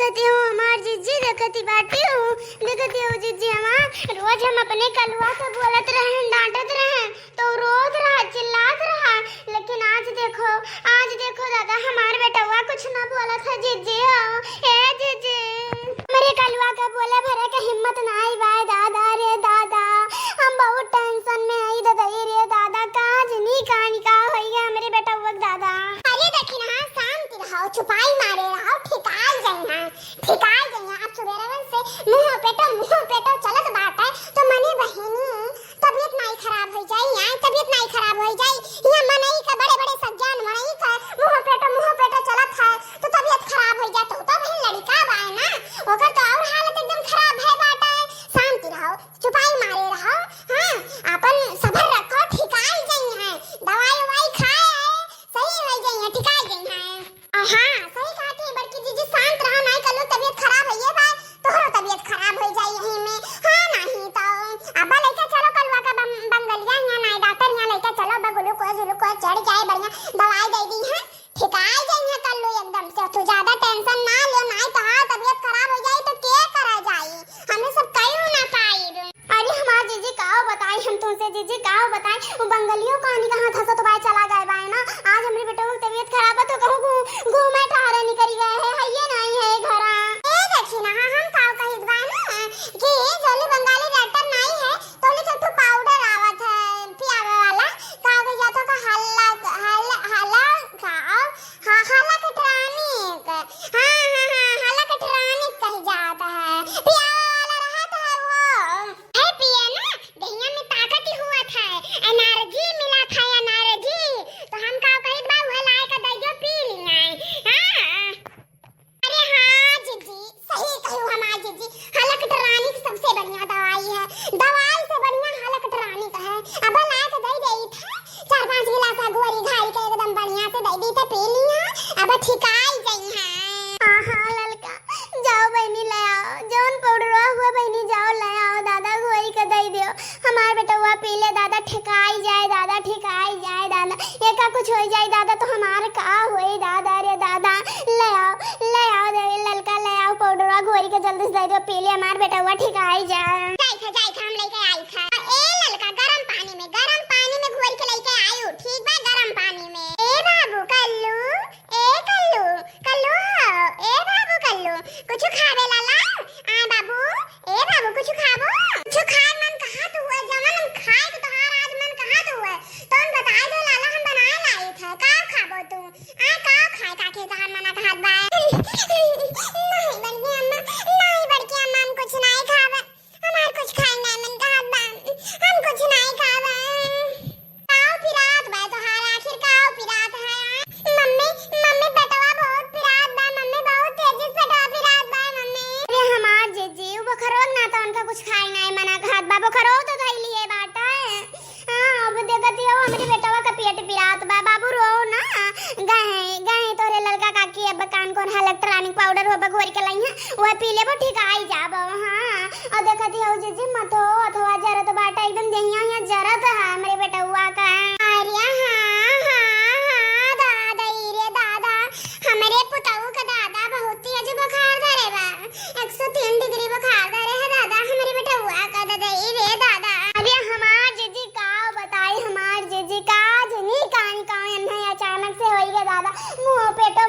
देखती हूँ हमार जिज्जी देखती बाटी हूँ देखती हूँ जिज्जी हमार रोज हम अपने कलवा को बोलत रहे डांटत रहे तो रोज रहा चिल्लात रहा, लेकिन आज देखो दादा हमार बेटवा कुछ ना बोला था जिज्जी हो ए जिज्जी मेरे कलवा का बोले भरे का हिम्मत ना आई बाय दादा रे दादा हम बहुत टेंशन में आई दादा रे दादा काज नी कहानी का हो गया मेरे बेटवा दादा। अरे देखी ना शांति रहो छुपाई मारे रहो ठिकाई गई आप सुबेरे से मुंह पेटो चलत बात है तो मनी बहनी तबीयत नहीं खराब हो जाए यहाँ मनई का बड़े सज्जन मनई का मुंह पेटो चलत है तो तबीयत खराब हो जाए तो बहन लड़का बाय ना ओकर तो और हालत एकदम खराब है बात है। शांति रहो छुपाई मारे रहो हां अपन सबर रखो ठिकाई गई है दवाई खाए सही हो गई है ठिकाई गई है। हां सही कहती है बड़की जीजी शांत रहो नहीं कल तबीयत खराब है बा तोहरो तबीयत खराब हो जाई यही में हां नहीं तो अब्बा लेके चलो कलवा का बंगलिया यहाँ नहीं डॉक्टर यहाँ लेके चलो बगुलू को चढ़ जाए बढ़िया दवाई दे दी है ठिकाई गई है कल एकदम से तू ज्यादा टेंशन ना लो नहीं तो हाँ तबीयत खराब हो जाए तो क्या करा जाए हमें सब कहीं ना पाई। अरे हमार जीजी काओ बताई हम तुमसे जीजी काओ बताई वो बंगलियों कहानी कहाँ था सो तो भाई चला गए बाय ना आज हमारी बेटों की तबीयत खराब है तो कहूँ घूमे ठहरे निकल गए है ये नहीं है घर ए देखी ना हम काओ कही बाय ना कि जोली बंगाली डॉक्टर नहीं है तो ले छोटू पाउडर आवत है पियावे वाला काओ के जातो का हल्ला हल्ला कटरानी हल्ला कटरानी कही जाता है पियावे वाला रहता है वो है पिए ना दहिया में ताकत ही हुआ था एनर्जी मिला था एनर्जी तो हम का कही बा वो लाए का दे दो पी लिया हां। अरे हां जीजी सही कहू हमार जीजी हल्ला कटरानी सबसे बढ़िया दवाई है दवाई से बढ़िया हल्ला कटरानी का है अब लाए के दे देई था 4-5 गिलास गोरी घाई के एकदम बढ़िया से दे दी तो पी लिया अब ठिकाई गई है। हां ललका जाओ बहनी ले आओ जौन पाउडर हुआ बहनी जाओ ले आओ दादा गोरी के दे दियो हमार बेटवा पी ले दादा ठिकाई जाए दादा एका कुछ हो जाए दादा तो हमार का होई दादा रे दादा ले आओ दे ललका ले आओ पाउडर गोरी के जल्दी से दे दियो पी ले हमार बेटवा ठिकाई जाए जाई हम लेके आई था ए ललका गरम पानी में घोर के लेके आयु ठीक बा गरम पानी में ए बाबू कल्लू कुछ खावे लाला आ बाबू ए बाबू कुछ खाबो कुछ खाए मन कहा तू है जमन हम खाए तो तोहार आज मन कहा तू है तो हम बता दो लाला हम बनाए लाई था का खाबो तू आ का खाए काके तोहार मना का हाथ बा नहीं बड़की अम्मा हम कुछ नहीं खावे हमार कुछ खाए ना मन का हाथ बा हम कुछ नहीं खावे काओ पिरात बा तोहार आखिर काओ पिरात है मम्मी बेटवा बहुत पिरात बा मम्मी बहुत तेजी से बेटवा पिरात बा मम्मी। अरे हमार जीजी वो खरोग ना तो उनका कुछ खाए ना मना का हाथ बा वो खरोग तो धई लिए बाटा हां अब देखती हो हमारे बेटवा का पेट पिरात बा बाबू रो ना गए तोरे ललका काकी अब कान कोन इलेक्ट्रॉनिक पाउडर हो बगोर के लाई है वो पी ले वो ठिकाई जाबो हां और देखती हो जीजी मत हो अथवा जरा तो बाटा एकदम देहिया यहाँ जरा तो है मेरे बेटवा का अरे हां दादा रे दादा हमारे पुताऊ का दादा बहुत ही अजब बुखार धरे बा 103 डिग्री बुखार धरे है दादा हमारे बेटवा का दादा रे दादा। अरे हमार जीजी का बताई हमार जीजी का जनी कहानी नहीं अचानक से होई गया दादा मुंह पेटो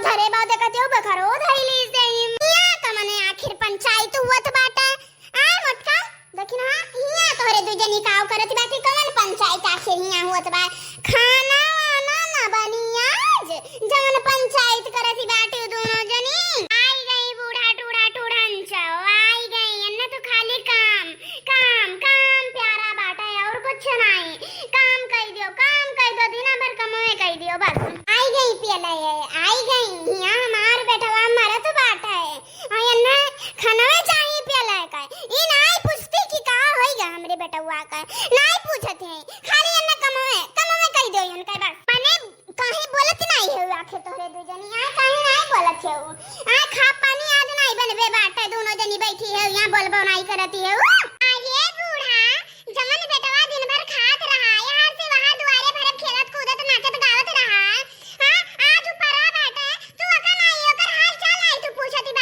धरे बा देखते हो बखरो धइली से मिया तमने आखिर पंचायत हुत बाटा आ मोटका देखिना हिया तोरे दू जनी काव करत बाटी कौन पंचायत आखिर हिया हुत बा खाना ना बनी आज जवन पंचायत करत बाटी दोनों जनी आई गई बूढ़ा टूढ़न चाओ आई गई अन्ना तो खाली काम प्यारा बाटा और कुछ नहीं काम कह दो दिन भर कमाए कह दियो बस आई गई पियला आई गई यहाँ हमार बेटवा मरत बाटा है और अन्ना खाना चाहिए पियला का ई नहीं पूछती कि का होइगा हमरे बेटवा का नहीं पूछत है खाली अन्ना कमाए कह दियो इनका बस माने काहे बोलत नहीं है आखे तोरे दो जनी आ काहे नहीं बोलत है आ खा पानी आज नहीं बनबे बाटा दोनों जनी बैठी है यहाँ बोलबो नहीं करती है अरे बूढ़ा जमन बेटवा दिन भर खात रहा यहाँ से वहां दुआरे भर खेलत कूदत नाचत गावत रहा हां आज ऊपर आ बैठे तू अका नहीं ओकर हाल चाल आई तू पूछती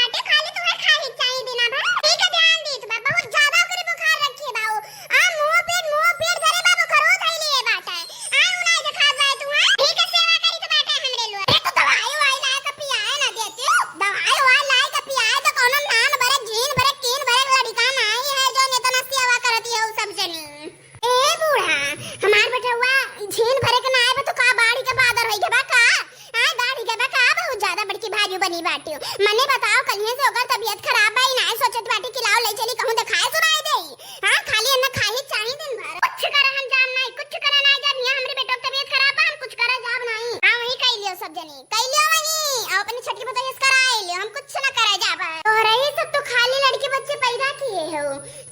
सब जनी कैलियो वही और अपनी छटकी बताइए कराए लियो हम कुछ ना करे जाबे तो रही सब तो खाली लड़के बच्चे पैदा किए हो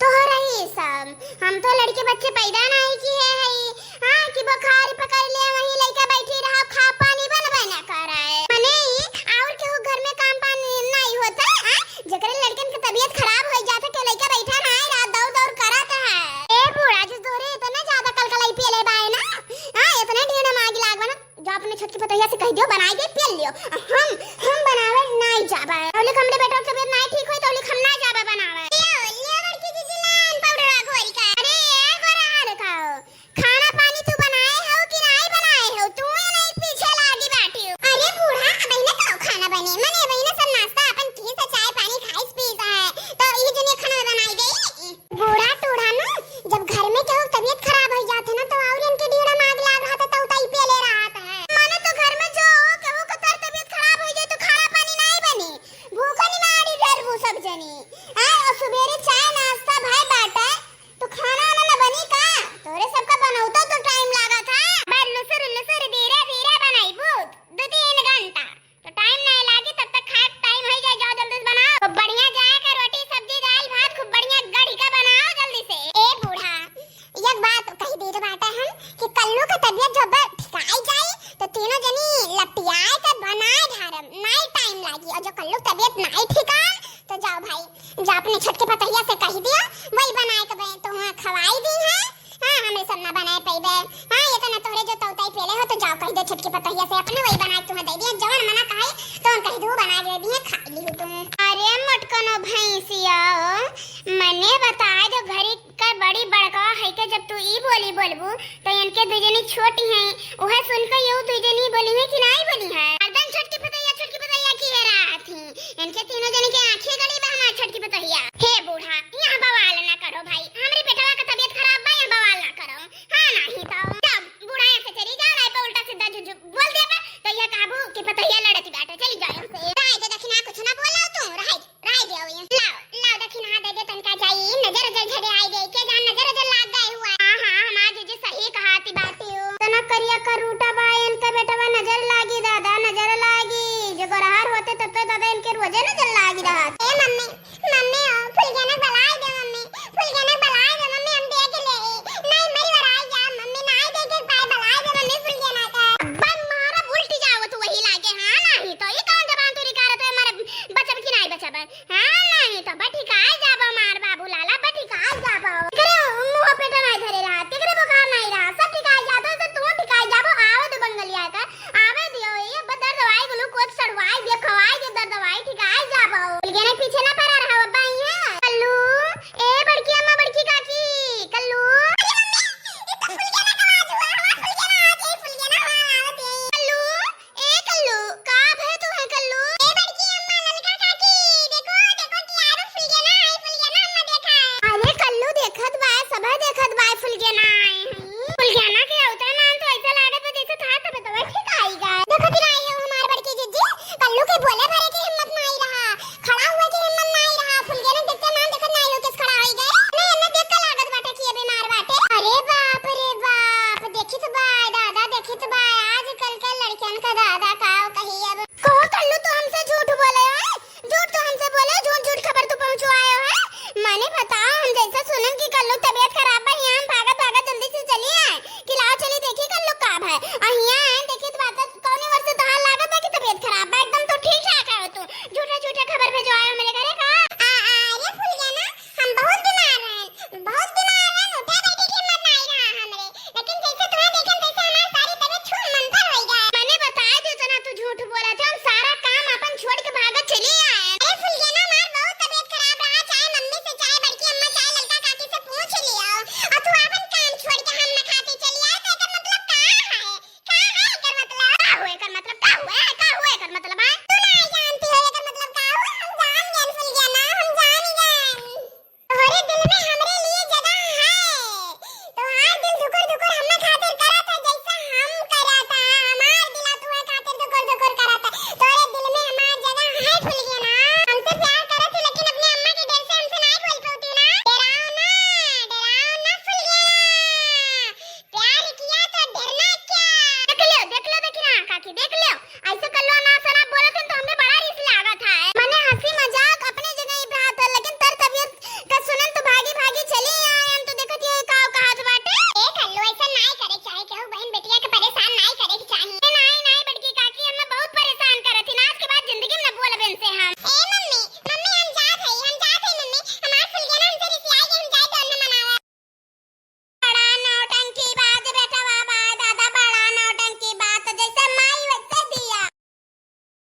तो रही सब हम तो लड़के बच्चे पैदा नहीं किए है हां कि बुखार पकड़ ले वही लड़का बैठी रहा खा पानी बनबे ना कराए मने और केहू घर में काम पानी नहीं होता हां जकरे लड़कन के तबीयत खराब हो जाता के लड़का बैठा रहा है रात दौड़ दौड़ करत है ए बूढ़ा जिस दोरे इतना ज्यादा कलकलाई पी ले बाय ना हां इतने ढेर मांग लागवा ना जो अपने छटकी पतैया से कह दियो बनाई दे पी लियो हम बनावे नहीं जाबे तौले हमरे बेटा के तबीयत नहीं ठीक होई तौले हम ना जाबे बनावे लियो लड़की जी लान पाउडर घोरी का अरे ए गोरा रखाओ खाना पानी तू बनाए हो कि नहीं बनाए हो तू नहीं पीछे लागी बैठी हो अरे बूढ़ा अबे ना तो खाना बने मने अबे ना सब नाश्ता अपन की से चाय पानी खाइस पीता है तो ये जने खाना बनाई दे बूढ़ा टूढ़ा ना जब घर में केहू तबीयत खराब हो जाते ना तो और इनके ढेर मांग लाग रहा था तो उताई पे ले रहा था माने तो घर में जो केहू का तबीयत खराब हो जाए तो खाना पानी नहीं बनी भूखा नहीं मारी डरबू सब जनी हां और सुबेरे चाय नाश्ता भाई बाटा तो खाना ना बनी का तोरे सबका बनाउता तो टाइम लागा था बस लसर धीरे धीरे बनाई भूत 2-3 घंटा तो टाइम नहीं लागी तब तक खा टाइम हो जाए जाओ जल्दी बनाओ तो बढ़िया जाए का रोटी सब्जी दाल भात खूब बढ़िया गढ़ी का बनाओ जल्दी से ए बूढ़ा एक बात कह दे रे बाटा हम कि कल्लू का तबीयत जब ठिकाई जाए तो तीनों जनी लपटियाए के बनाए धरम नहीं टाइम लागी और जो कल्लू तबीयत नहीं ठिकान तो जाओ भाई जा अपने छटके पतैया से कह दिया वही बनाए के तो वहां खवाई दी है हां हमें सब ना बनाए पैबे हां ये तो ना तोरे जो तौताई पेले हो तो जाओ कह दे छटके पतैया से अपने वही बनाए तुम्हें दे दिया जवन मना कहे तो कह दो बना दे दिए खा ली हो तुम अरे मटकनो भैंसिया मने बता जो घरी का बड़ी बड़का है के जब तू ई बोली बोलबू तो इनके दुजनी छोटी हैं ओहे सुनकर यू दुजनी बोली है कि नहीं बोली है एकदम छटकी पतैया की है रात ही इनके तीनों जने के आंखें गड़ी बा हमार छटकी पतैया हे बूढ़ा यहां बवाल ना करो भाई हमरे बेटवा का तबीयत खराब बा यहां बवाल ना करो हां नहीं तो जब बूढ़ा ऐसे चली जा रहा है पे उल्टा सीधा जुजु बोल दे बे तो ये काबू की पतैया लड़ती बैठे चली जाए हमसे राय दे दक्षिणा कुछ ना बोलो तू राय दे लाओ दक्षिणा दे दे तनका जाई नजर झड़े आई दे के जान नजर लाग गए हुआ हां हमार जी सही कहाती बाती हो तना करिया का रूटा बा इनका बेटवा नजर लागी दादा नजर लागी जो गरहार होते तब तो दादा इनके रोजे नजर लागी रहा ए मम्मी फुलगना बलाई दे मम्मी हम देख ले नहीं मेरी बराई जा मम्मी नहीं देखे पाए बलाई दे मम्मी फुलगना का बन मारा उल्टी जाओ तो वही लागे हां नहीं तो ये कौन जबान तू निकाल तो हमारे बचब की नहीं बचब हां नहीं तो बठी काय जाबो मार बाबू लाला बठी काय जाबो करे मुंह पे तो नहीं धरे रहा तिकरे बुखार नहीं रहा सब ठिकाई जातो तो तू ठिकाई जाबो आवे तो बंगलिया का आवे दियो ये बदर दवाई ग्लूकोज चढ़वाई दे खवाई दे दर्द दवाई ठिकाई जाबो लेकिन पीछे ना पड़ा रहा बाबा ये कल्लू ए बड़की अम्मा बड़की काकी कल्लू देख ले